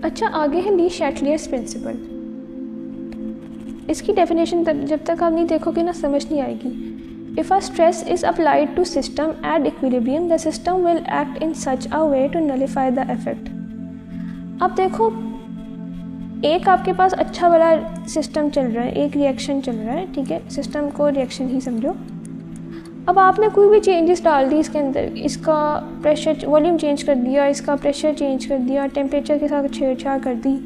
अच्छा, आगे है ली शैटलियर्स प्रिंसिपल। इसकी डेफिनेशन जब तक आप नहीं देखोगे ना समझ नहीं आएगी। If a stress is applied to system at equilibrium the system will act in such a way to nullify the effect. अब देखो, एक आपके पास अच्छा वाला सिस्टम चल रहा है, एक रिएक्शन चल रहा है, ठीक है, सिस्टम को रिएक्शन ही समझो। अब आपने कोई भी चेंजेस डाल दी इसके अंदर, इसका प्रेशर वॉल्यूम चेंज कर दिया, इसका प्रेशर चेंज कर दिया, टेम्परेचर के साथ छेड़छाड़ कर दी,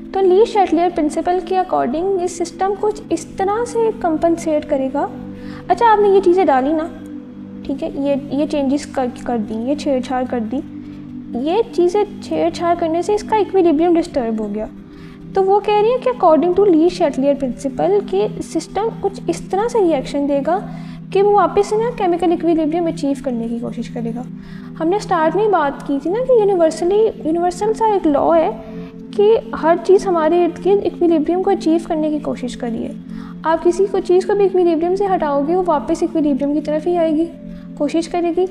तो ली शैटलियर प्रिंसिपल के अकॉर्डिंग इस सिस्टम कुछ इस तरह से कंपनसेट करेगा। अच्छा, आपने ये चीज़ें डाली ना, ठीक है, ये चेंजेस कर दी, ये छेड़छाड़ कर दी, ये चीज़ें छेड़छाड़ करने से इसका इक्विलिब्रियम डिस्टर्ब हो गया। तो वो कह रही है कि according to Lee Chatelier principal कि सिस्टम कुछ इस तरह से रिएक्शन देगा कि वो वापस से ना केमिकल इक्विलिब्रियम अचीव करने की कोशिश करेगा। हमने स्टार्ट में ही बात की थी ना कि यूनिवर्सल सा एक लॉ है कि हर चीज़ हमारे इर्द गिर्द इक्विलिब्रियम को अचीव करने की कोशिश करिए। आप किसी को चीज़ को भी इक्विलिब्रियम से हटाओगे, वो वापस इक्विलिब्रियम की तरफ ही आएगी, कोशिश करेगी।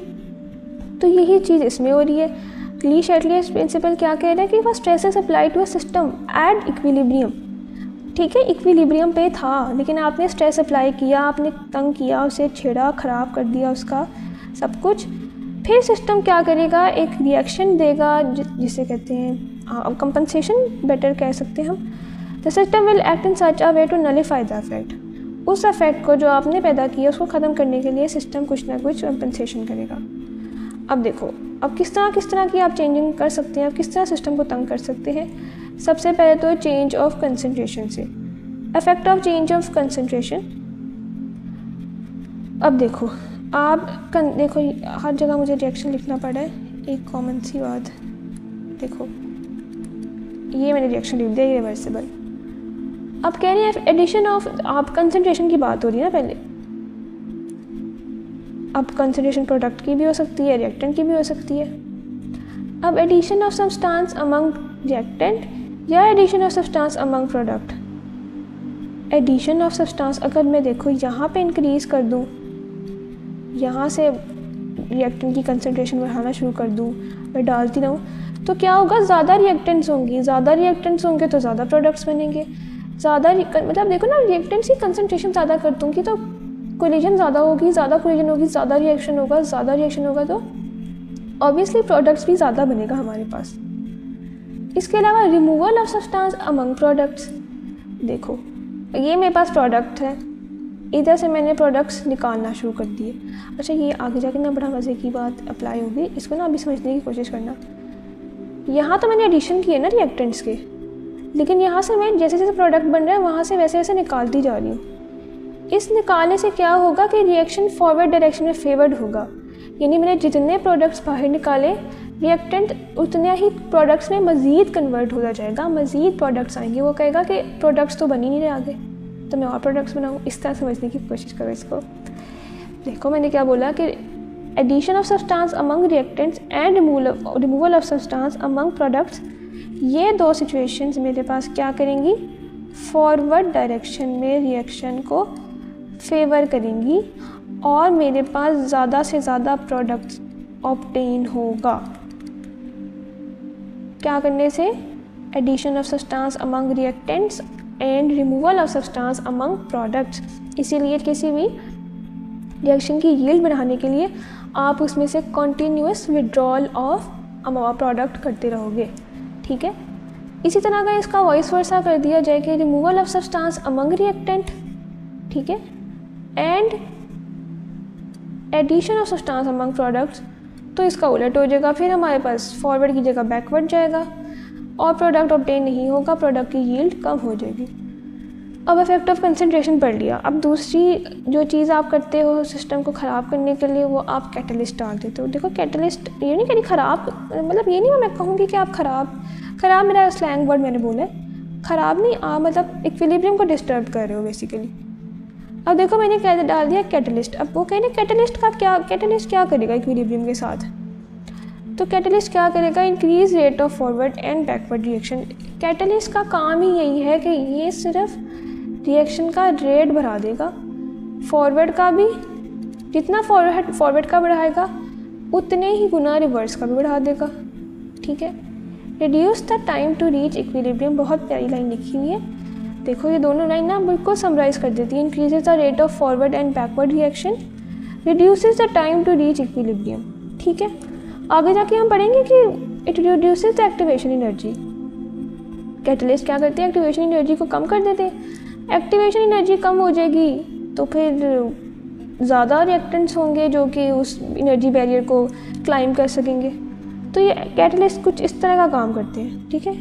तो यही चीज़ इसमें हो रही है। ली शैटलियर प्रिंसिपल क्या कह रहा है कि वह stresses apply to a system at equilibrium, ठीक है, इक्विलिब्रियम पे था, लेकिन आपने स्ट्रेस अप्लाई किया, आपने तंग किया, उसे छेड़ा, ख़राब कर दिया उसका सब कुछ। फिर सिस्टम क्या करेगा, एक रिएक्शन देगा जिसे कहते हैं कंपनसेशन, बेटर कह सकते हैं हम। The system will act in such a way to nullify the effect. उस इफेक्ट को जो आपने पैदा किया उसको ख़त्म करने के लिए सिस्टम कुछ ना कुछ कंपनसेशन करेगा। अब देखो, अब किस तरह की आप चेंजिंग कर सकते हैं, आप किस तरह सिस्टम को तंग कर सकते हैं। सबसे पहले तो चेंज ऑफ कंसंट्रेशन से, effect of change of concentration. अब देखो, देखो हर जगह मुझे रिएक्शन लिखना पड़ा है, एक कॉमन सी बात। देखो, ये मैंने रिएक्शन लिख दिया, रिवर्सिबल। अब कह रही है एडिशन ऑफ, आप कंसंट्रेशन की बात हो रही है ना पहले, अब कंसंट्रेशन प्रोडक्ट की भी हो सकती है, रिएक्टेंट की भी हो सकती है। अब addition of substance among reactant या addition of substance among product. Addition of substance, अगर मैं देखो यहाँ पे इंक्रीज़ कर दूँ, यहाँ से रिएक्टेंट की कंसंट्रेशन बढ़ाना शुरू कर दूँ, मैं डालती रहूँ, तो क्या होगा, ज़्यादा रिएक्टेंट्स होंगी, ज़्यादा रिएक्टेंट्स होंगे तो ज़्यादा प्रोडक्ट्स बनेंगे। मतलब देखो ना, रिएक्टेंट्स की कंसंट्रेशन ज़्यादा कर दूँगी तो कोलिजन ज़्यादा होगी, ज़्यादा कोलिजन होगी, ज़्यादा रिएक्शन होगा, ज़्यादा रिएक्शन होगा, तो ऑब्वियसली प्रोडक्ट्स भी ज़्यादा बनेगा हमारे पास। इसके अलावा removal of substance among products. देखो, ये मेरे पास प्रोडक्ट है, इधर से मैंने प्रोडक्ट्स निकालना शुरू कर दिए। अच्छा, ये आगे जाके ना बड़ा मज़े की बात अप्लाई होगी, इसको ना अभी समझने की कोशिश करना। यहाँ तो मैंने एडिशन की है ना रिएक्टेंट्स के, लेकिन यहाँ से मैं जैसे जैसे प्रोडक्ट बन रहा है वहाँ से वैसे वैसे निकालती जा रही हूँ। इस निकालने से क्या होगा कि रिएक्शन फॉरवर्ड डायरेक्शन में फेवर्ड होगा, यानी मैंने जितने प्रोडक्ट्स बाहर निकाले, रिएक्टेंट उतने ही प्रोडक्ट्स में मज़ीद कन्वर्ट होता जाएगा, मज़ीद प्रोडक्ट्स आएंगे। वो कहेगा कि प्रोडक्ट्स तो बन ही नहीं रहे आगे, तो मैं और प्रोडक्ट्स बनाऊँ। इस तरह समझने की कोशिश करो इसको। देखो, मैंने क्या बोला कि addition of substance among reactants and removal of substance among products, ये दो सिचुएशंस मेरे पास क्या करेंगी, फॉरवर्ड डायरेक्शन में रिएक्शन को फेवर करेंगी और मेरे पास ज़्यादा से ज़्यादा प्रोडक्ट्स ऑब्टेन होगा। क्या करने से, addition of substance among reactants and removal of substance among products. इसीलिए किसी भी रिएक्शन की यील्ड बढ़ाने के लिए आप उसमें से कॉन्टीन्यूअस विड्रॉल ऑफ प्रोडक्ट करते रहोगे, ठीक है। इसी तरह का इसका वॉइस वर्सा कर दिया जाए कि removal of substance among reactant, ठीक है, and addition of substance among products, तो इसका उलट हो जाएगा। फिर हमारे पास फॉरवर्ड की जगह बैकवर्ड जाएगा और प्रोडक्ट ऑब्टेन नहीं होगा, प्रोडक्ट की यील्ड कम हो जाएगी। अब इफेक्ट ऑफ कंसंट्रेशन पढ़ लिया। अब दूसरी जो चीज़ आप करते हो सिस्टम को ख़राब करने के लिए, वो आप कैटलिस्ट डाल देते हो। देखो, कैटलिस्ट ये नहीं कह ख़राब, मतलब ये नहीं मैं कहूँगी कि आप ख़राब मेरा स्लैंग वर्ड मैंने बोला है, ख़राब नहीं, आप मतलब इक्विलिब्रियम को डिस्टर्ब कर रहे हो बेसिकली। अब देखो, मैंने क्या डाल दिया, कैटलिस्ट। अब वो कह रहे कैटलिस्ट क्या करेगा इक्विलिब्रियम के साथ, तो कैटलिस्ट क्या करेगा, increase rate of forward and backward reaction. Catalyst का काम ही यही है कि ये सिर्फ रिएक्शन का रेट बढ़ा देगा, फॉरवर्ड का भी, जितना फॉरवर्ड का बढ़ाएगा उतने ही गुना रिवर्स का भी बढ़ा देगा, ठीक है। Reduce the time to reach equilibrium, बहुत प्यारी लाइन लिखी हुई है। देखो ये दोनों लाइन ना बिल्कुल समराइज कर देती है। Increases the rate of forward and backward reaction, reduces the time to reach equilibrium. ठीक है, आगे जाके हम पढ़ेंगे कि it reduces the activation energy. Catalyst क्या करते हैं, एक्टिवेशन एनर्जी को कम कर देते हैं। एक्टिवेशन एनर्जी कम हो जाएगी तो फिर ज़्यादा रिएक्टेंट्स होंगे जो कि उस एनर्जी बैरियर को क्लाइम कर सकेंगे। तो ये कैटलिस्ट कुछ इस तरह का काम करते हैं। ठीक है,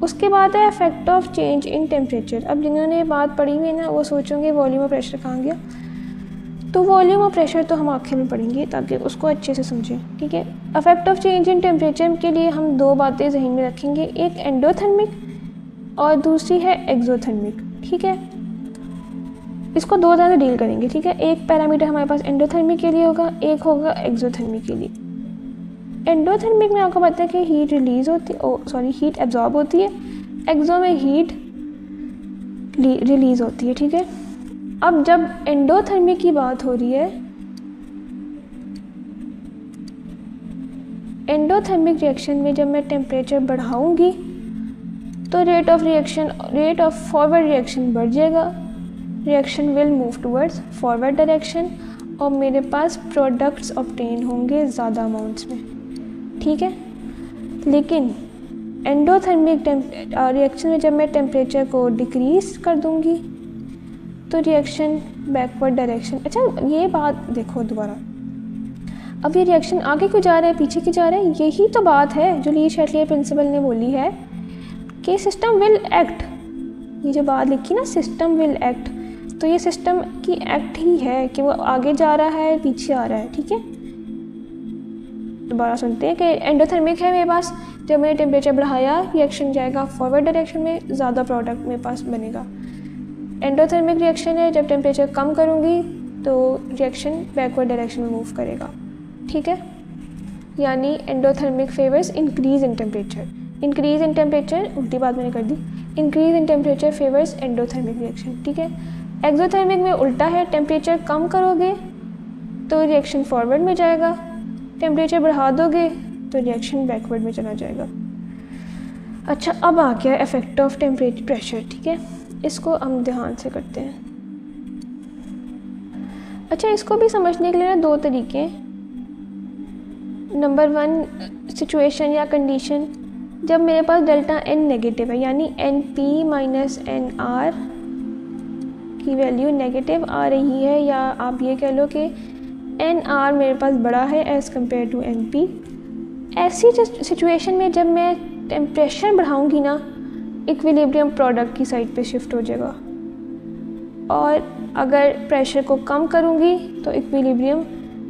उसके बाद है effect of change in temperature. अब जिन्होंने ये बात पढ़ी हुई है ना वो सोचोगे वॉल्यूम ऑफ प्रेशर कहाँ गया, तो वॉल्यूम ऑफ प्रेशर तो हम आखिर में पढ़ेंगे ताकि उसको अच्छे से समझें। ठीक है, effect of change in temperature के लिए हम दो बातें जहन में रखेंगे, एक एंडोथर्मिक और दूसरी है एक्सोथर्मिक। ठीक है, इसको दो तरह से डील करेंगे। ठीक है, एक पैरामीटर हमारे पास एंडोथर्मिक के लिए होगा, एक होगा एक्सोथर्मिक के लिए। एंडोथर्मिक में आपको पता है कि हीट रिलीज होती है, हीट एब्जॉर्ब होती है, एक्सो में हीट रिलीज होती है। ठीक है, अब जब एंडोथर्मिक की बात हो रही है, एंडोथर्मिक रिएक्शन में जब मैं टेम्परेचर बढ़ाऊंगी तो रेट ऑफ फॉरवर्ड रिएक्शन बढ़ जाएगा, reaction will move towards forward direction और मेरे पास प्रोडक्ट्स ऑब्टेन होंगे ज़्यादा अमाउंट्स में। ठीक है, लेकिन एंडोथर्मिक रिएक्शन में जब मैं टेम्परेचर को डिक्रीज कर दूंगी तो रिएक्शन बैकवर्ड डायरेक्शन। अच्छा ये बात देखो दोबारा, अब ये रिएक्शन आगे क्यों जा रहा है पीछे क्यों जा रहा है, यही तो बात है जो ली शैटलियर प्रिंसिपल ने बोली है कि सिस्टम विल एक्ट। ये जो बात लिखी ना सिस्टम विल एक्ट, तो ये सिस्टम की एक्ट ही है कि वो आगे जा रहा है पीछे आ रहा है। ठीक है, दोबारा सुनते हैं कि एंडोथर्मिक है मेरे पास, जब मैंने टेम्परेचर बढ़ाया रिएक्शन जाएगा फॉरवर्ड डायरेक्शन में, ज़्यादा प्रोडक्ट मेरे पास बनेगा। एंडोथर्मिक रिएक्शन है, जब टेम्परेचर कम करूँगी तो रिएक्शन बैकवर्ड डायरेक्शन में मूव करेगा। ठीक है, यानी endothermic favours increase in temperature, increase in temperature उल्टी बात मैंने कर दी, increase in temperature favours endothermic reaction. ठीक है, एक्सोथर्मिक में उल्टा है, टेम्परेचर कम करोगे तो रिएक्शन फॉरवर्ड में जाएगा, टेम्परेचर बढ़ा दोगे तो रिएक्शन बैकवर्ड में चला जाएगा। अच्छा अब आ गया इफेक्ट ऑफ टेम्परेचर प्रेशर। ठीक है, इसको हम ध्यान से करते हैं। अच्छा इसको भी समझने के लिए ना दो तरीके, नंबर 1 सिचुएशन या कंडीशन जब मेरे पास डेल्टा एन नेगेटिव है, यानी n p minus n r की वैल्यू नेगेटिव आ रही है, या आप ये कह लो कि एन आर मेरे पास बड़ा है as compare to n p. ऐसी सिचुएशन में जब मैं टेम्परेचर बढ़ाऊंगी ना इक्विलिब्रियम प्रोडक्ट की साइड पे शिफ्ट हो जाएगा, और अगर प्रेशर को कम करूंगी तो इक्विलिब्रियम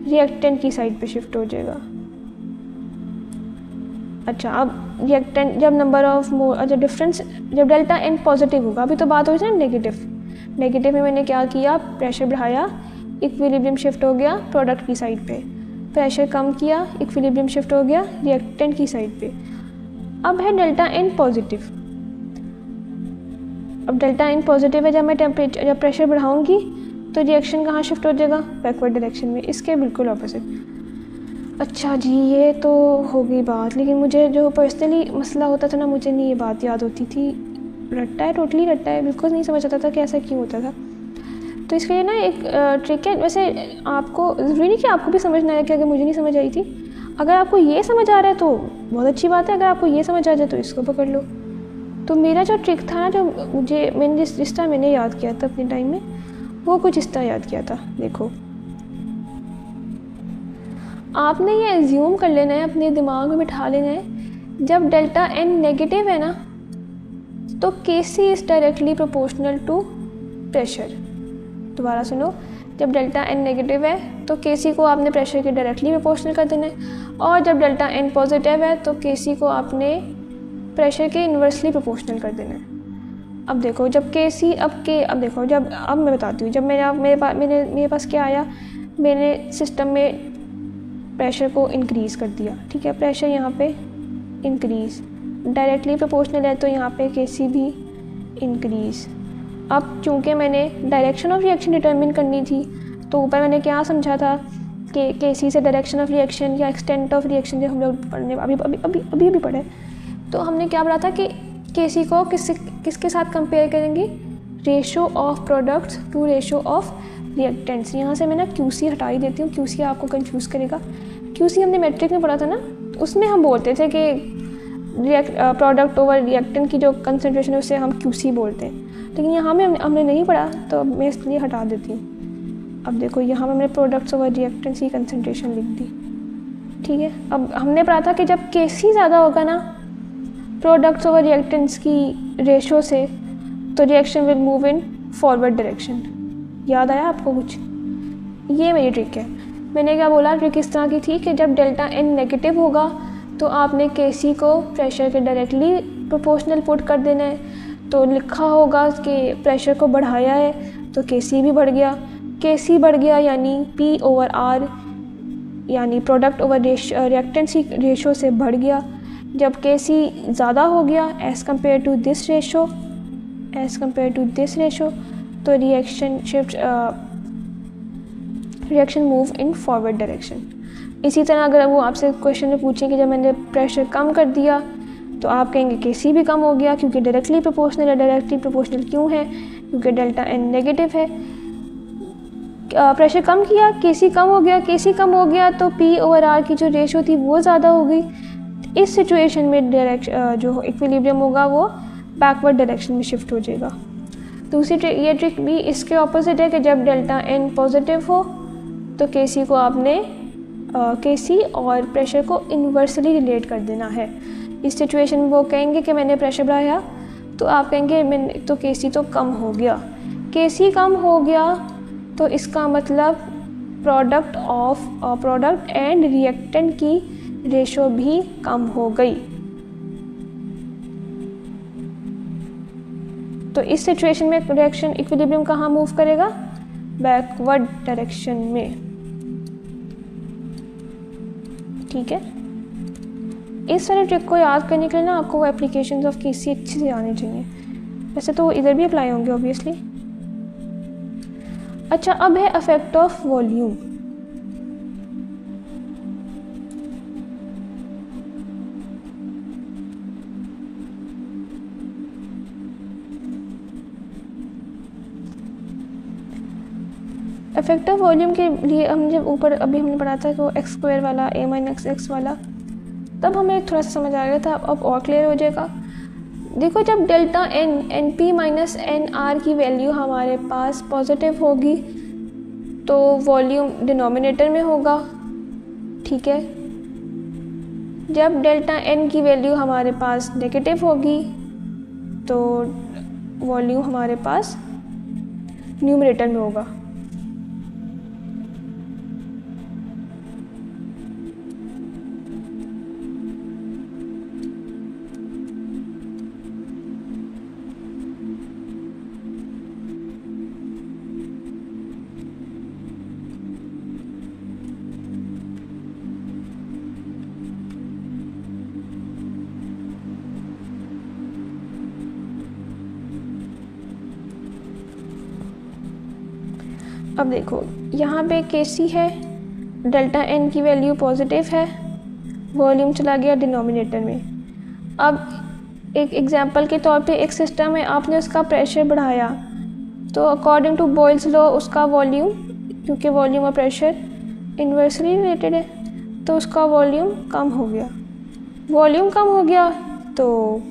रिएक्टेंट की साइड पे शिफ्ट हो जाएगा। अच्छा अब रिएक्टेंट जब नंबर ऑफ अच्छा डिफरेंस जब डेल्टा एन पॉजिटिव होगा, अभी तो बात हो रही है ना नेगेटिव में मैंने क्या किया, प्रेशर बढ़ाया इक्विलिब्रियम शिफ्ट हो गया प्रोडक्ट की साइड पे, प्रेशर कम किया इक्विलिब्रियम शिफ्ट हो गया रिएक्टेंट की साइड पे। अब है डेल्टा एन पॉजिटिव, अब डेल्टा एन पॉजिटिव है, जब प्रेशर बढ़ाऊंगी तो रिएक्शन कहाँ शिफ्ट हो जाएगा, बैकवर्ड डायरेक्शन में, इसके बिल्कुल ऑपोजिट। अच्छा जी ये तो हो गई बात, लेकिन मुझे जो पर्सनली मसला होता था ना, मुझे नहीं ये बात याद होती थी, रट्टा है टोटली रट्टा है, बिल्कुल नहीं समझ आता था कि ऐसा क्यों होता था। तो इसके लिए ना एक ट्रिक है, वैसे आपको ज़रूरी नहीं कि आपको भी समझना है कि अगर मुझे नहीं समझ आई थी, अगर आपको ये समझ आ रहा है तो बहुत अच्छी बात है, अगर आपको ये समझ आ जाए तो इसको पकड़ लो। तो मेरा जो ट्रिक था ना, जो मैंने जिस तरह मैंने याद किया था अपने टाइम में, वो कुछ इस तरह याद किया था। देखो आपने ये एज्यूम कर लेना है, अपने दिमाग में बिठा लेना है, जब डेल्टा एन नेगेटिव है ना तो K c is directly proportional to pressure. दोबारा सुनो, जब डेल्टा एन नेगेटिव है तो केसी को आपने प्रेशर के डायरेक्टली प्रोपोर्शनल कर देना है, और जब डेल्टा एन पॉजिटिव है तो केसी को आपने प्रेशर के इन्वर्सली प्रोपोर्शनल कर देना है। अब देखो जब केसी अब देखो अब मैं बताती हूँ, जब मेरे पास क्या आया, मैंने सिस्टम में प्रेशर को इंक्रीज़ कर दिया। ठीक है, प्रेशर यहाँ पे इंक्रीज़ डायरेक्टली प्रोपोर्शनल है तो यहाँ पे केसी भी इंक्रीज़। अब चूँकि मैंने डायरेक्शन ऑफ रिएक्शन डिटरमिन करनी थी, तो ऊपर मैंने क्या समझा था कि केसी से डायरेक्शन ऑफ रिएक्शन या एक्सटेंट ऑफ रिएक्शन, जो हम लोग पढ़ने अभी पढ़े, तो हमने क्या पढ़ा था कि केसी को किसके साथ कंपेयर करेंगे, ratio of products to ratio of reactants. यहाँ से मैं ना क्यूसी हटा ही देती हूँ, क्यूसी आपको कंफ्यूज करेगा। क्यूसी हमने मैट्रिक में पढ़ा था ना, उसमें हम बोलते थे कि प्रोडक्ट ओवर रिएक्टेंट की जो कंसनट्रेशन है उसे हम क्यूसी बोलते हैं, लेकिन यहाँ में हमने नहीं पढ़ा, तो अब मैं इसलिए हटा देती हूँ। अब देखो यहाँ पे मैंने प्रोडक्ट्स ओवर रिएक्टेंट्स की कंसनट्रेशन लिख दी, ठीक है। अब हमने पढ़ा था कि जब केसी ज़्यादा होगा ना प्रोडक्ट्स ओवर रिएक्टेंट्स की रेशो से, तो reaction will move in forward direction. याद आया आपको कुछ? ये मेरी ट्रिक है। मैंने क्या बोला, ट्रिक इस तरह की थी कि जब डेल्टा एन नेगेटिव होगा तो आपने केसी को प्रेशर के डायरेक्टली प्रोपोर्शनल पुट कर देना है। तो लिखा होगा कि प्रेशर को बढ़ाया है तो केसी भी बढ़ गया, केसी बढ़ गया यानी पी ओवर आर यानी प्रोडक्ट ओवर रिएक्टेंस की रेशो से बढ़ गया। जब केसी ज़्यादा हो गया as compare to this ratio, तो reaction move in forward direction. इसी तरह अगर वो आपसे क्वेश्चन में पूछें कि जब मैंने प्रेशर कम कर दिया तो आप कहेंगे केसी भी कम हो गया, क्योंकि डायरेक्टली प्रोपोर्शनल है। डायरेक्टली प्रोपोर्शनल क्यों है? क्योंकि डेल्टा एन नेगेटिव है। प्रेशर कम किया, केसी कम हो गया, केसी कम हो गया तो पी ओवर आर की जो रेशो थी वो ज़्यादा हो गई। इस सिचुएशन में जो इक्विलिब्रियम होगा वो बैकवर्ड डायरेक्शन में शिफ्ट हो जाएगा। दूसरी ये ट्रिक भी इसके ऑपोजिट है कि जब डेल्टा एन पॉजिटिव हो तो केसी को आपने केसी और प्रेशर को इन्वर्सली रिलेट कर देना है। इस सिचुएशन में वो कहेंगे कि मैंने प्रेशर बढ़ाया, तो आप कहेंगे मैंने तो केसी तो कम हो गया। केसी कम हो गया तो इसका मतलब प्रोडक्ट एंड रिएक्टेंट की रेशो भी कम हो गई। तो इस सिचुएशन में रिएक्शन इक्विलिब्रियम कहाँ मूव करेगा? बैकवर्ड डायरेक्शन में, ठीक है। इस सारे ट्रिक को याद करने के लिए ना आपको वो एप्लीकेशंस ऑफ केसी अच्छे से आने चाहिए। वैसे तो इधर भी अप्लाई होंगे ऑब्वियसली। अच्छा, अब है effect of volume. Effect of volume के लिए हम जब ऊपर अभी हमने पढ़ा था तो एक्स स्क्वायर वाला ए माइनस एक्स वाला, तब हमें थोड़ा सा समझ आ गया था। अब और क्लियर हो जाएगा। देखो, जब delta n p minus n r की वैल्यू हमारे पास पॉजिटिव होगी तो वॉल्यूम डिनोमिनेटर में होगा, ठीक है। जब डेल्टा एन की वैल्यू हमारे पास नेगेटिव होगी तो वॉल्यूम हमारे पास न्यूमरेटर में होगा। अब देखो, यहाँ पे केसी है, डेल्टा एन की वैल्यू पॉजिटिव है, वॉल्यूम चला गया डिनोमिनेटर में। अब एक एग्जांपल के तौर पे एक सिस्टम है, आपने उसका प्रेशर बढ़ाया तो अकॉर्डिंग टू बॉयल्स लॉ उसका वॉल्यूम, क्योंकि वॉल्यूम और प्रेशर इन्वर्सली रिलेटेड है, तो उसका वॉल्यूम कम हो गया। वॉल्यूम कम हो गया तो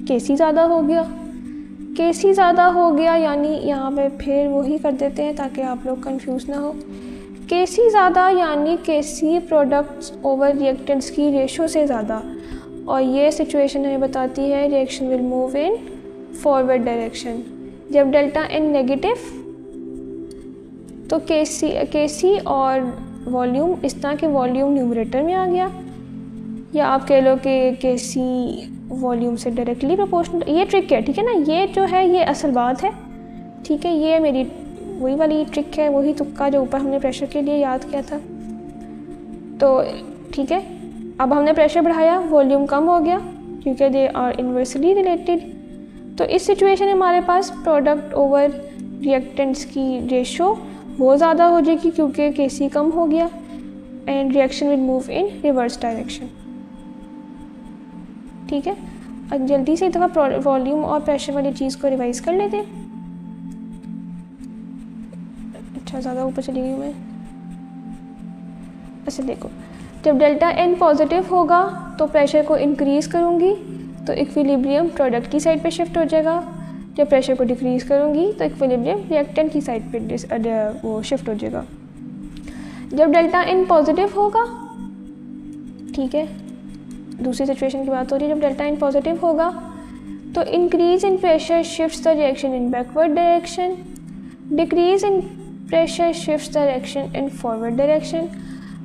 केसी ज़्यादा हो गया। केसी ज़्यादा हो गया यानी यहाँ पे फिर वही कर देते हैं ताकि आप लोग कंफ्यूज ना हो। केसी ज़्यादा यानी केसी प्रोडक्ट्स ओवर रिएक्टेंट्स की रेशो से ज़्यादा, और ये सिचुएशन हमें बताती है reaction will move in forward direction. जब डेल्टा एन नेगेटिव तो केसी और वॉल्यूम, इस तरह के वॉल्यूम न्यूमरेटर में आ गया, या आप कह लो कि केसी वॉल्यूम से डायरेक्टली प्रोपोर्शनल। ये ट्रिक है, ठीक है ना। ये जो है ये असल बात है, ठीक है। ये मेरी वही वाली ट्रिक है, वही तुक्का जो ऊपर हमने प्रेशर के लिए याद किया था। तो ठीक है, अब हमने प्रेशर बढ़ाया, वॉल्यूम कम हो गया क्योंकि दे आर इन्वर्सली रिलेटेड। तो इस सिचुएशन में हमारे पास प्रोडक्ट ओवर रिएक्टेंट्स की रेशो वो ज़्यादा हो जाएगी क्योंकि केसी कम हो गया, and reaction will move in reverse direction. ठीक है, अब जल्दी से एक दफ़ा वॉल्यूम और प्रेशर वाली चीज़ को रिवाइज़ कर लेते हैं। अच्छा, ज़्यादा ऊपर चली गई मैं। अच्छा देखो, जब डेल्टा एन पॉजिटिव होगा तो प्रेशर को इंक्रीज़ करूँगी तो इक्विलिब्रियम प्रोडक्ट की साइड पे शिफ्ट हो जाएगा। जब प्रेशर को डिक्रीज़ करूँगी तो इक्विलिब्रियम रिएक्टेंट की साइड पे वो शिफ्ट हो जाएगा। जब डेल्टा एन पॉजिटिव होगा, ठीक है, दूसरी सिचुएशन की बात हो रही है, जब डेल्टा एन पॉजिटिव होगा तो increase in pressure shifts the reaction in backward direction, decrease in pressure shifts the reaction in forward direction.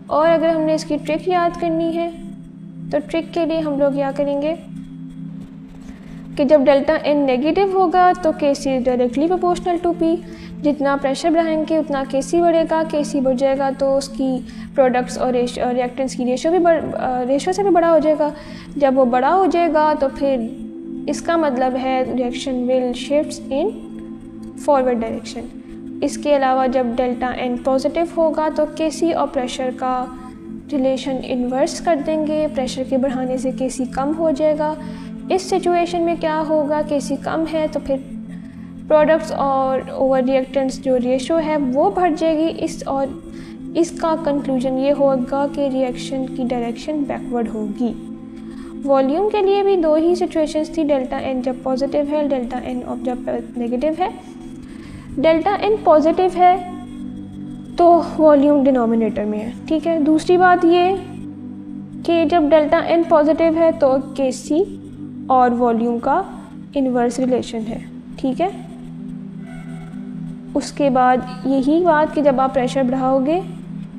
और अगर हमने इसकी ट्रिक याद करनी है तो ट्रिक के लिए हम लोग क्या करेंगे कि जब डेल्टा एन नेगेटिव होगा तो K C is directly proportional to P. जितना प्रेशर बढ़ाएंगे उतना के सी बढ़ेगा, के सी बढ़ जाएगा तो उसकी प्रोडक्ट्स और रिएक्टेंट्स की रेशो से भी बड़ा हो जाएगा। जब वो बड़ा हो जाएगा तो फिर इसका मतलब है reaction will shifts in forward direction. इसके अलावा जब डेल्टा एन पॉजिटिव होगा तो के सी और प्रेशर का रिलेशन इन्वर्स कर देंगे, प्रेशर के बढ़ाने से के सी कम हो जाएगा। इस सिचुएशन में क्या होगा, के सी कम है तो फिर प्रोडक्ट्स और ओवर रिएक्टेंट्स जो रेशो है वो बढ़ जाएगी। इसका कंक्लूजन ये होगा कि रिएक्शन की डायरेक्शन बैकवर्ड होगी। वॉल्यूम के लिए भी दो ही सिचुएशंस थी, डेल्टा एन जब पॉजिटिव है, डेल्टा एन जब नेगेटिव है। डेल्टा एन पॉजिटिव है तो वॉल्यूम डिनोमिनेटर में है, ठीक है। दूसरी बात ये कि जब डेल्टा एन पॉजिटिव है तो के सी और वॉल्यूम का इन्वर्स रिलेशन है, ठीक है। उसके बाद यही बात कि जब आप प्रेशर बढ़ाओगे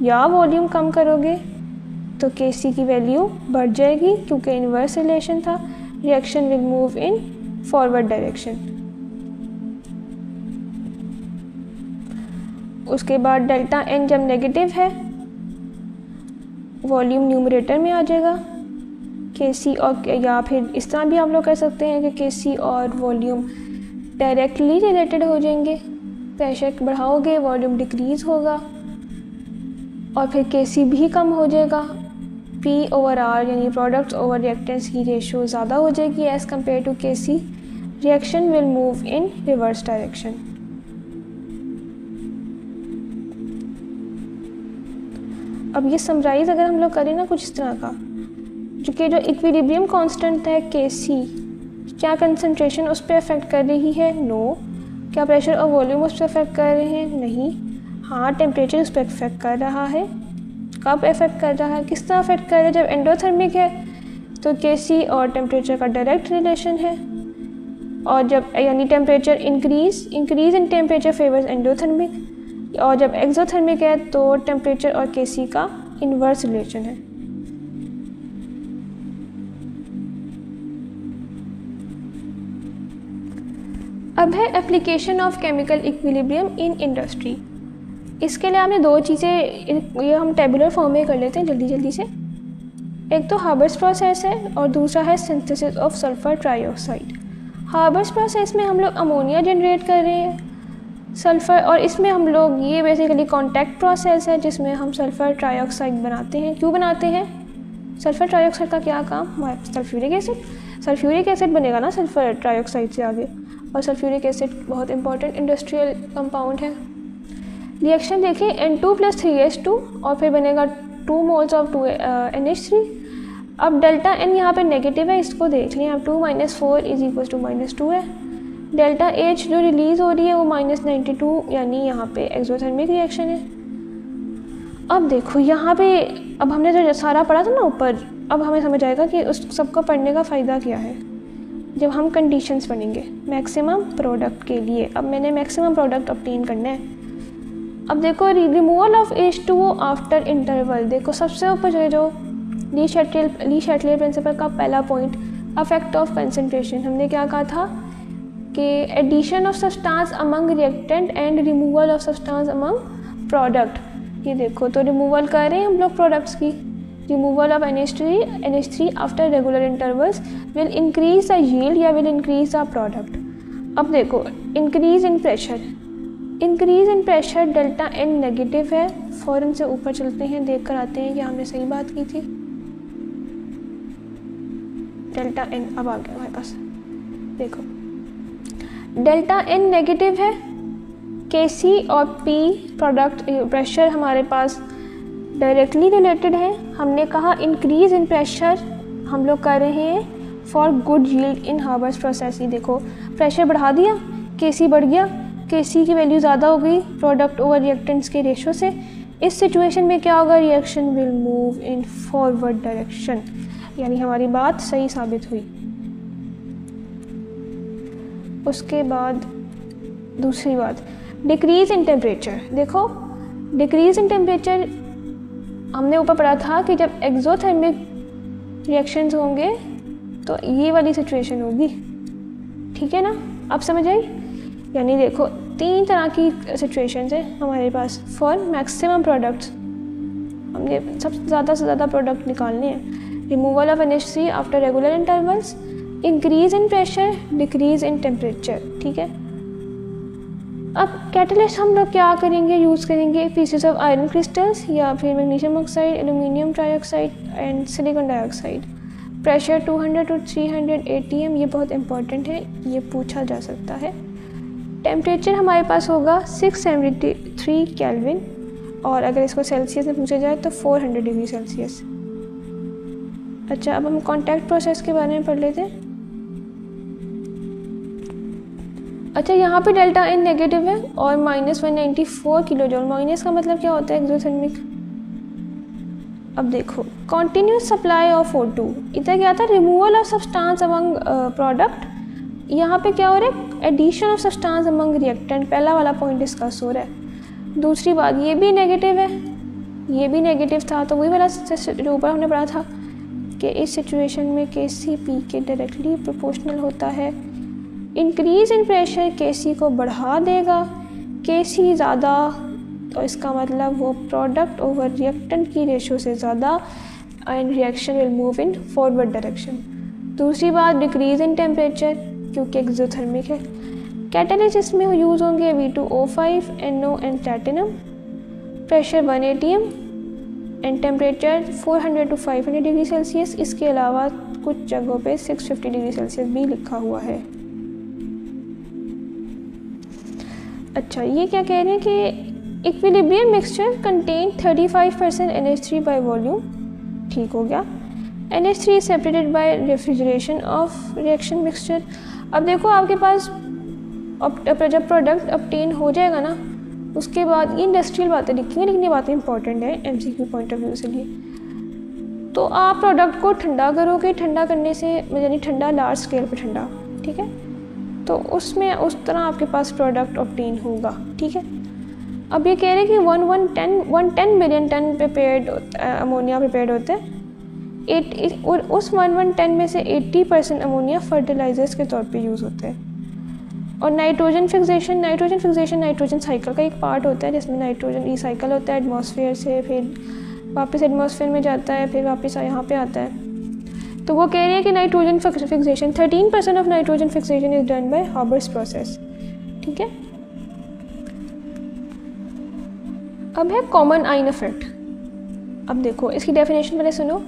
या वॉल्यूम कम करोगे तो के सी की वैल्यू बढ़ जाएगी क्योंकि इन्वर्स रिलेशन था। Reaction will move in forward direction. उसके बाद डेल्टा एन जब नेगेटिव है वॉल्यूम न्यूमरेटर में आ जाएगा, के सी और, या फिर इस तरह भी आप लोग कर सकते हैं कि के सी और वॉल्यूम डायरेक्टली रिलेटेड हो जाएंगे। प्रेशर बढ़ाओगे वॉल्यूम डिक्रीज़ होगा और फिर के सी भी कम हो जाएगा। पी ओवर आर यानी प्रोडक्ट्स ओवर रिएक्टेंट्स की रेशो ज़्यादा हो जाएगी as compare to K C. Reaction will move in reverse direction. अब ये समराइज़ अगर हम लोग करें ना कुछ इस तरह का, जो इक्विलिब्रियम कांस्टेंट है के सी, क्या कंसंट्रेशन उस पर अफेक्ट कर रही है? नो। क्या प्रेशर और वॉल्यूम उस पर अफेक्ट कर रहे हैं? नहीं। हाँ, टेम्परेचर उस पर अफेक्ट कर रहा है। कब अफेक्ट कर रहा है, किस तरह अफेक्ट कर रहा है? जब एंडोथर्मिक है तो के सी और टेम्परेचर का डायरेक्ट रिलेशन है, और जब यानी temperature increase in temperature favours endothermic, और जब एक्सोथर्मिक है तो टेम्परेचर और के सी का इन्वर्स रिलेशन है। अब है application of chemical equilibrium in industry. इसके लिए आपने दो चीज़ें, ये हम टेबुलर फॉर्म में कर लेते हैं जल्दी से। एक तो हार्बर्स प्रोसेस है और दूसरा है synthesis of sulphur trioxide. Harbours process में हम लोग अमोनिया जनरेट कर रहे हैं सल्फ़र, और इसमें हम लोग, ये बेसिकली कॉन्टैक्ट प्रोसेस है जिसमें हम सल्फ़र ट्राइऑक्साइड बनाते हैं। क्यों बनाते हैं? सल्फ़र ट्राइऑक्साइड का क्या काम? हमारे सल्फ्यूरिक एसिड बनेगा ना सल्फ़र ट्राइऑक्साइड से आगे, और सल्फ्यूरिक एसिड बहुत इंपॉर्टेंट इंडस्ट्रियल कंपाउंड है। रिएक्शन देखिए N2+3H2 और फिर बनेगा 2 मोल्स ऑफ 2NH3। अब डेल्टा एन यहाँ पे नेगेटिव है, इसको देख लें आप, 2 - 4 = -2 है। डेल्टा एच जो रिलीज़ हो रही है वो -92 यानी यहाँ पे एक्सोथर्मिक रिएक्शन है। अब देखो यहाँ पे, अब हमने जो सारा पढ़ा था ना ऊपर, अब हमें समझ आएगा कि उस सबको पढ़ने का फ़ायदा क्या है जब हम कंडीशंस पढ़ेंगे मैक्सिमम प्रोडक्ट के लिए। अब मैंने मैक्सिमम प्रोडक्ट ऑब्टेन करना है। अब देखो removal of H2O after interval, देखो सबसे ऊपर जो ली शैटलियर प्रिंसिपल का पहला पॉइंट, अफेक्ट ऑफ कंसंट्रेशन। हमने क्या कहा था कि addition of substance among reactant and removal of substance among product. ये देखो तो रिमूवल कर रहे हैं हम लोग प्रोडक्ट्स की। Removal of NH3 after regular intervals will increase the yield या विल इंक्रीज द प्रोडक्ट। अब देखो increase in pressure delta n negative है। फ़ौरन से ऊपर चलते हैं, देख कर आते हैं कि हमने सही बात की थी। डेल्टा एन अब आ गया हमारे पास। देखो डेल्टा एन नेगेटिव है, Kc और P प्रोडक्ट प्रेशर हमारे पास डायरेक्टली रिलेटेड है। हमने कहा इंक्रीज इन प्रेशर हम लोग कर रहे हैं for good yield in Haber's process. ही देखो प्रेशर बढ़ा दिया, Kc बढ़ गया, Kc की वैल्यू ज़्यादा हो गई प्रोडक्ट ओवर रिएक्टेंट्स के रेशो से। इस सिचुएशन में क्या होगा, reaction will move in forward direction, यानी हमारी बात सही साबित हुई। उसके बाद दूसरी बात, डिक्रीज इन टेम्परेचर। देखो डिक्रीज इन टेम्परेचर हमने ऊपर पढ़ा था कि जब एक्सोथर्मिक रिएक्शंस होंगे तो ये वाली सिचुएशन होगी, ठीक है ना। अब समझ आई, यानी देखो 3 तरह की सिचुएशंस है हमारे पास फॉर मैक्सिमम प्रोडक्ट्स। हमने सबसे ज़्यादा से ज़्यादा प्रोडक्ट निकालने हैं। Removal of NH3 after regular intervals, increase in pressure, decrease in temperature, ठीक है। अब कैटलिस्ट हम लोग क्या करेंगे, यूज़ करेंगे पीसेस ऑफ आयरन क्रिस्टल्स या फिर magnesium oxide, aluminium trioxide and silicon dioxide. Pressure 200 to 300 atm, ये बहुत इंपॉर्टेंट है, ये पूछा जा सकता है। टेम्परेचर हमारे पास होगा 673 केल्विन, और अगर इसको सेल्सियस में पूछा जाए तो 400 डिग्री सेल्सियस। अच्छा, अब हम कॉन्टैक्ट प्रोसेस के बारे में पढ़ लेते हैं। अच्छा, यहाँ पे डेल्टा एन नेगेटिव है और -194 किलो जूल। माइनस का मतलब क्या होता है, एक्सोथर्मिक। अब देखो कॉन्टिन्यूस सप्लाई ऑफ O2, इधर क्या था, removal of substance among product. यहाँ पे क्या हो रहा है, addition of substance among reactant. पहला वाला पॉइंट डिस्कस हो रहा है। दूसरी बात, ये भी नेगेटिव है, ये भी नेगेटिव था, तो वही वाला जो ऊपर हमने पढ़ा था कि इस सिचुएशन में Kc P के डायरेक्टली प्रोपोर्शनल होता है। इंक्रीज इन प्रेशर Kc को बढ़ा देगा, Kc ज़्यादा तो इसका मतलब वो प्रोडक्ट ओवर रिएक्टेंट की रेशो से ज़्यादा, and reaction will move in forward direction. दूसरी बात, डिक्रीज इन टेम्परेचर क्योंकि एक्सोथर्मिक है। कैटलिस्ट इसमें यूज़ होंगे V2O5, NO and platinum. Pressure 1 atm and temperature 400 to 500 degree Celsius. इसके अलावा कुछ जगहों पे 650 डिग्री सेल्सियस भी लिखा हुआ है। अच्छा, ये क्या कह रहे हैं कि equilibrium mixture contain 35% NH3 by volume, ठीक हो गया। NH3 separated by refrigeration of reaction mixture. अब देखो आपके पास जब प्रोडक्ट ऑब्टेन हो जाएगा ना, उसके बाद ये इंडस्ट्रियल बातें लिखेंगे, लेकिन ये बातें इंपॉर्टेंट है MCQ पॉइंट ऑफ व्यू से लिए। तो आप प्रोडक्ट को ठंडा करोगे, ठंडा करने से यानी ठंडा लार्ज स्केल पे ठंडा, ठीक है, तो उसमें उस तरह आपके पास प्रोडक्ट ऑब्टेन होगा, ठीक है। अब ये कह रहे हैं कि 110 million ton prepared ammonia prepared होते हैं, और उस 110 में से 80% अमोनिया फर्टिलाइजर्स के तौर पे यूज़ होते हैं। और नाइट्रोजन फिक्सेशन नाइट्रोजन साइकिल का एक पार्ट होता है, जिसमें नाइट्रोजन रिसाइकल होता है एटमॉस्फेयर से, फिर वापस एटमॉस्फेयर में जाता है, फिर वापस यहाँ पे आता है। तो वो कह रही है कि nitrogen fixation 13% of nitrogen fixation is done by harbours process, ठीक है। अब है कॉमन आइन इफेक्ट। अब देखो इसकी डेफिनेशन पहले सुनो।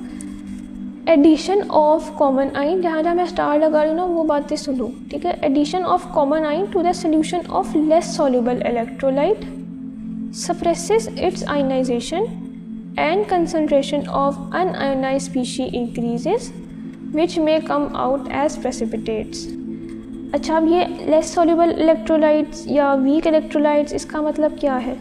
एडिशन ऑफ कॉमन आइन, जहाँ जहाँ मैं स्टार लगा रही हूँ ना वो बातें सुनो, ठीक है। Addition of common ion to the solution of less soluble electrolyte suppresses its ionization and concentration of unionized species increases which may come out as precipitates. अच्छा, अब ये लेस सॉल्युबल इलेक्ट्रोलाइट्स या वीक इलेक्ट्रोलाइट्स, इसका मतलब क्या है।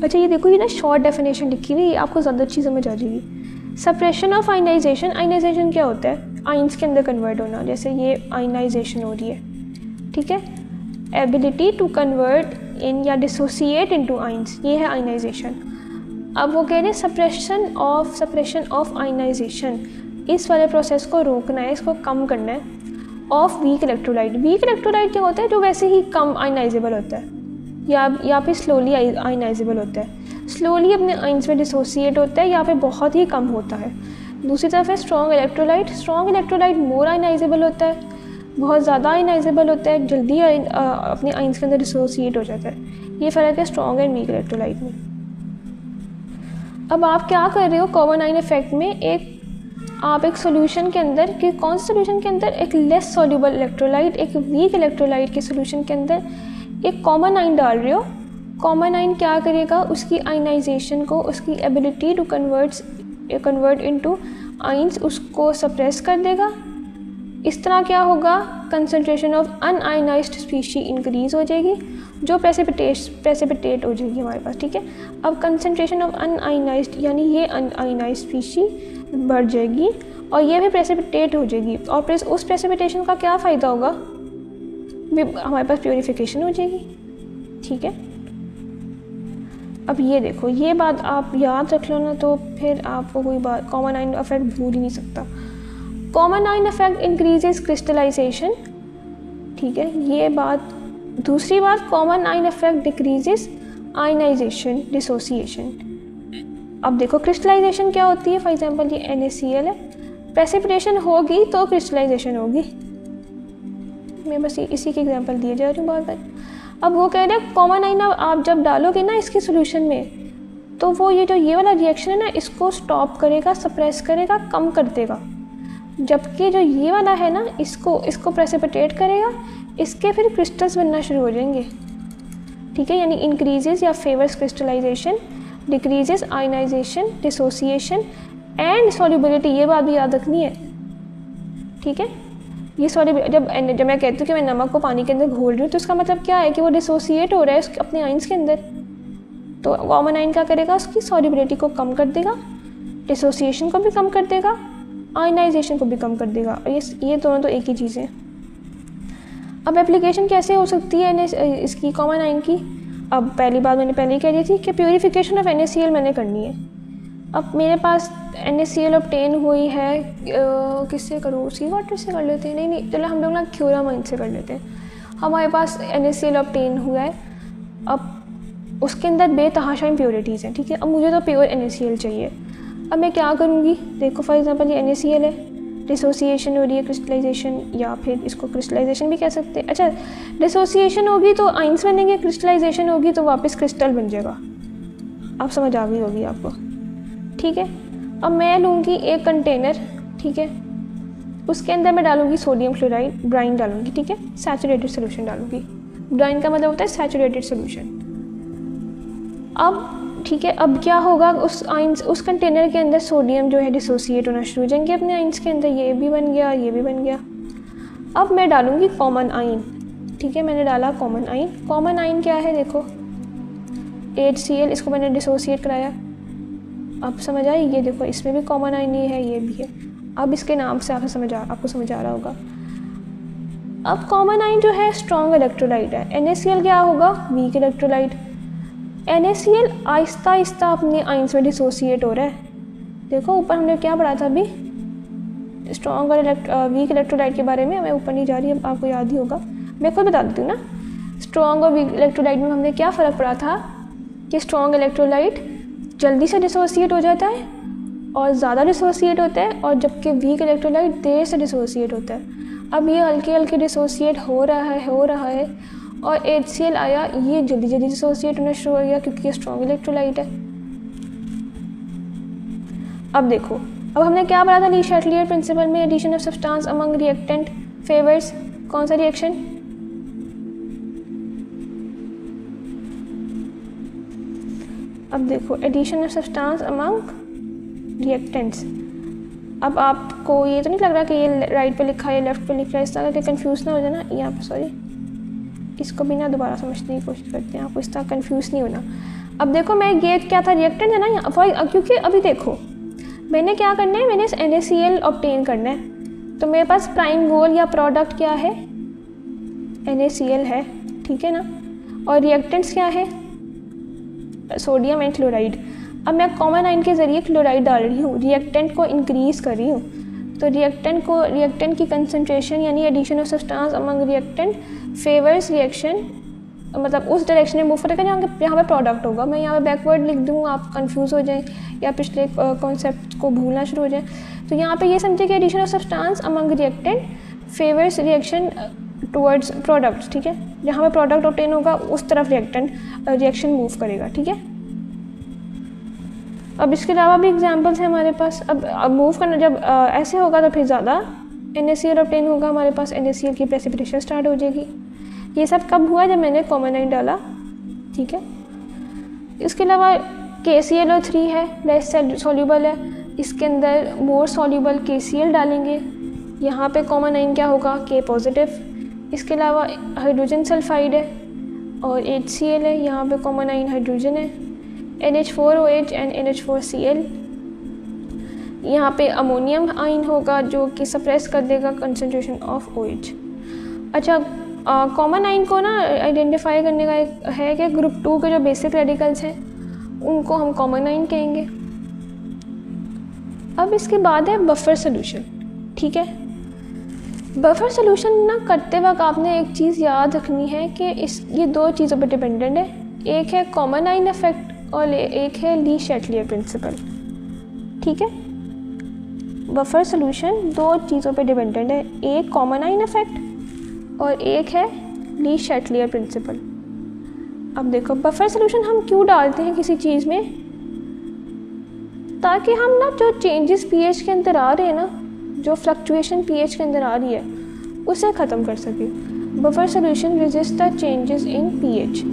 अच्छा, ये देखो, ये ना शॉर्ट डेफिनेशन लिखी हुई, आपको ज़्यादा अच्छी समझ आ जाएगी। सप्रेशन ऑफ आयनाइजेशन, आयनाइजेशन क्या होता है, आइंस के अंदर कन्वर्ट होना, जैसे ये आयनाइजेशन हो रही है, ठीक है। एबिलिटी टू कन्वर्ट इन या डिसोसिएट इनटू आइंस, ये है आयनाइजेशन। अब वो कह रहे हैं सप्रेशन ऑफ आयनाइजेशन, इस वाले प्रोसेस को रोकना है, इसको कम करना है। Of weak electrolyte, weak electrolyte क्या होता है, जो वैसे ही कम आयनाइजेबल होता है या फिर स्लोली आयनाइजेबल होता है, स्लोली अपने आइंस में डिसोसिएट होता है या फिर बहुत ही कम होता है। दूसरी तरफ है स्ट्रॉन्ग इलेक्ट्रोलाइट मोर आयनाइजेबल होता है, बहुत ज़्यादा आयनाइजेबल होता है, जल्दी अपने आइंस के अंदर डिसोसिएट हो जाता है। ये फ़र्क है स्ट्रॉन्ग एंड वीक इलेक्ट्रोलाइट में। अब आप क्या कर रहे हो, कॉमन आइन इफेक्ट में एक आप एक सॉल्यूशन के अंदर, कि कौन से सॉल्यूशन के अंदर, एक लेस सॉल्युबल इलेक्ट्रोलाइट, एक वीक इलेक्ट्रोलाइट के सॉल्यूशन के अंदर एक कॉमन आयन डाल रहे हो। कॉमन आयन क्या करेगा, उसकी आयनाइजेशन को, उसकी ability to convert into ions, उसको सप्रेस कर देगा। इस तरह क्या होगा, concentration of unionized species increase हो जाएगी, जो प्रेसिपिटेट हो जाएगी हमारे पास। ठीक है, अब कंसंट्रेशन ऑफ अनआयनाइज्ड यानी ये अनआयनाइज्ड स्पीशी बढ़ जाएगी और ये भी प्रेसिपिटेट हो जाएगी। और उस प्रेसिपिटेशन का क्या फ़ायदा होगा, हमारे पास प्योरीफिकेशन हो जाएगी। ठीक है, अब ये देखो, ये बात आप याद रख लो ना, तो फिर आपको कोई बात कॉमन आयन इफेक्ट भूल ही नहीं सकता। Common ion effect increases crystallization. ठीक है, ये बात। दूसरी बात, common ion effect decreases ionization dissociation. अब देखो क्रिस्टलाइजेशन क्या होती है, फॉर एग्जांपल ये NaCl है, प्रेसिपिटेशन होगी तो क्रिस्टलाइजेशन होगी। मैं बस इसी के एग्जांपल दिए जा रही हूँ बार बार। अब वो कह रहे हैं कॉमन आयन आप जब डालोगे ना इसके सॉल्यूशन में, तो वो ये वाला रिएक्शन है ना, इसको स्टॉप करेगा, सप्रेस करेगा, कम कर देगा। जबकि जो ये वाला है ना, इसको प्रेसिपिटेट करेगा, इसके फिर क्रिस्टल्स बनना शुरू हो जाएंगे। ठीक है, यानी इंक्रीजेस या favours crystallization, decreases ionization, dissociation and solubility. ये बात भी याद रखनी है। ठीक है, ये जब मैं कहती हूँ कि मैं नमक को पानी के अंदर घोल रही हूँ, तो इसका मतलब क्या है कि वो डिसोसिएट हो रहा है अपने आइंस के अंदर। तो कॉमन आयन क्या करेगा, उसकी सॉल्युबिलिटी को कम कर देगा, डिसोसिएशन को भी कम कर देगा, आयनाइजेशन को भी कम कर देगा। और ये दोनों तो एक ही चीज़ है। अब एप्लीकेशन कैसे हो सकती है इसकी कॉमन आयन की। अब पहली बात मैंने पहले ही कह दी थी कि प्योरीफिकेशन ऑफ NaCl मैंने करनी है। अब मेरे पास NaCl ऑब्टेन हुई है, किससे करूँ, सी वाटर से कर लेते हैं। नहीं, चलो हम लोग ना क्लोरामाइन से कर लेते हैं। हमारे पास NaCl ऑब्टेन हुआ है, अब उसके अंदर बेतहाशा इम्प्योरिटीज़ हैं। ठीक है, अब मुझे तो प्योर NaCl चाहिए। अब मैं क्या करूँगी, देखो फॉर एग्जांपल ये NaCl है, डिसोसिएशन हो रही है, क्रिस्टलाइजेशन, या फिर इसको क्रिस्टलाइजेशन भी कह सकते हैं। अच्छा, डिसोसिएशन होगी तो आइंस बनेंगे, क्रिस्टलाइजेशन होगी तो वापस क्रिस्टल बन जाएगा। आप समझ आ गई होगी आपको। ठीक है, अब मैं लूँगी एक कंटेनर। ठीक है, उसके अंदर मैं डालूँगी सोडियम क्लोराइड, ब्राइन डालूँगी। ठीक है, सैचुरेटेड सोल्यूशन डालूँगी। ब्राइन का मतलब होता है सैचुरेटेड सोल्यूशन। अब ठीक है, अब क्या होगा, उस कंटेनर के अंदर सोडियम जो है डिसोसिएट होना शुरू हो जाएंगे अपने आइंस के अंदर। ये भी बन गया, ये भी बन गया। अब मैं डालूँगी कॉमन आयन। ठीक है, मैंने डाला कॉमन आयन। कॉमन आयन क्या है, देखो HCl, इसको मैंने डिसोसिएट कराया। अब समझ आई, ये देखो इसमें भी कॉमन आयन ही है, ये भी है। अब इसके नाम से आपको समझ आ रहा होगा। अब कॉमन आयन जो है स्ट्रॉन्ग इलेक्ट्रोलाइट है, NaCl क्या होगा, weak electrolyte. NaCl Aahista Aahista अपने आइंस में डिसोसिएट हो रहा है। देखो ऊपर हमने क्या पढ़ा था अभी, स्ट्रॉन्ग और वीक इलेक्ट्रोलाइट के बारे में। मैं ऊपर नहीं जा रही, अब आपको याद ही होगा, मैं खुद बता देती हूँ ना। स्ट्रॉन्ग और वीक इलेक्ट्रोलाइट में हमने क्या फ़र्क पढ़ा था कि स्ट्रॉन्ग इलेक्ट्रोलाइट जल्दी से डिसोसिएट हो जाता है और ज़्यादा डिसोसिएट होता है, और जबकि वीक इलेक्ट्रोलाइट देर से डिसोसिएट होता है। अब ये हल्के हल्के डिसोसिएट हो रहा है और HCl आया, ये जल्दी जल्दी डिसोसिएट होना शुरू हो गया क्योंकि ये स्ट्रॉन्ग इलेक्ट्रोलाइट है। अब देखो, अब हमने क्या पढ़ा था ली शैटलियर प्रिंसिपल में, addition of substance among reactant favours कौन सा रिएक्शन, अब देखो addition of substance among reactants. अब आपको ये तो नहीं लग रहा कि ये राइट पे लिखा है, लेफ्ट पे लिखा है, इस तरह के कंफ्यूज ना हो जाना। यहाँ पे सॉरी, इसको भी ना दोबारा समझने की कोशिश करते हैं, आपको इस तरह कन्फ्यूज़ नहीं होना। अब देखो मैं ये क्या था, रिएक्टेंट है ना यहाँ, क्योंकि अभी देखो मैंने क्या करना है, मैंने NaCl ऑब्टेन करना है, तो मेरे पास प्राइम गोल या प्रोडक्ट क्या है, NaCl है। ठीक है ना, और रिएक्टेंट्स क्या है, सोडियम एंड क्लोराइड। अब मैं कॉमन आयन के ज़रिए क्लोराइड डाल रही हूँ, रिएक्टेंट को इंक्रीज़ कर रही हूँ, तो रिएक्टेंट की कंसनट्रेशन यानी addition of substance among reactant favours reaction, मतलब उस डायरेक्शन में मूव करेगा यहाँ पे प्रोडक्ट होगा। मैं यहाँ पे बैकवर्ड लिख दूँ, आप कंफ्यूज हो जाएं या पिछले कॉन्सेप्ट को भूलना शुरू हो जाए। तो यहाँ पे ये समझे कि addition of substance among reactant favours reaction towards products. ठीक है, जहाँ पे प्रोडक्ट ऑब्टेन होगा उस तरफ रिएक्शन मूव करेगा। ठीक है, अब इसके अलावा भी एग्जांपल्स हैं हमारे पास। अब मूव करना जब ऐसे होगा तो फिर ज़्यादा NaCl ऑब्टेन होगा हमारे पास, NaCl की प्रेसिपिटेशन स्टार्ट हो जाएगी। ये सब कब हुआ? जब मैंने कॉमन आइन डाला, ठीक है। इसके अलावा KClO3 है, लेस सॉल्यूबल है, इसके अंदर मोर सॉल्यूबल KCl डालेंगे, यहाँ पे कॉमन आइन क्या होगा? K positive. इसके अलावा हाइड्रोजन सल्फाइड है और HCl है, यहाँ पे कॉमन आइन हाइड्रोजन है, NH4OH एंड NH4Cl। यहाँ पे अमोनियम आइन होगा जो कि सप्रेस कर देगा कंसंट्रेशन ऑफ OH। अच्छा, कॉमन आइन को ना आइडेंटिफाई करने का एक है कि ग्रुप 2 के जो बेसिक रेडिकल्स हैं उनको हम कॉमन आइन कहेंगे। अब इसके बाद है बफर सोल्यूशन, ठीक है। बफर सोल्यूशन ना करते वक्त आपने एक चीज़ याद रखनी है कि ये दो चीज़ों पर डिपेंडेंट है, एक है कॉमन आइन इफेक्ट और एक है ली शैटलियर प्रिंसिपल, ठीक है। बफर सोल्यूशन दो चीज़ों पर डिपेंडेंट है, एक कॉमन आइन इफेक्ट और एक है ली शैटलियर प्रिंसिपल। अब देखो बफर सोल्यूशन हम क्यों डालते हैं किसी चीज़ में, ताकि हम ना जो चेंजेस pH के अंदर आ रहे हैं ना, जो फ्लक्चुएशन pH के अंदर आ रही है उसे ख़त्म कर सके। Buffer solution resist the changes in pH।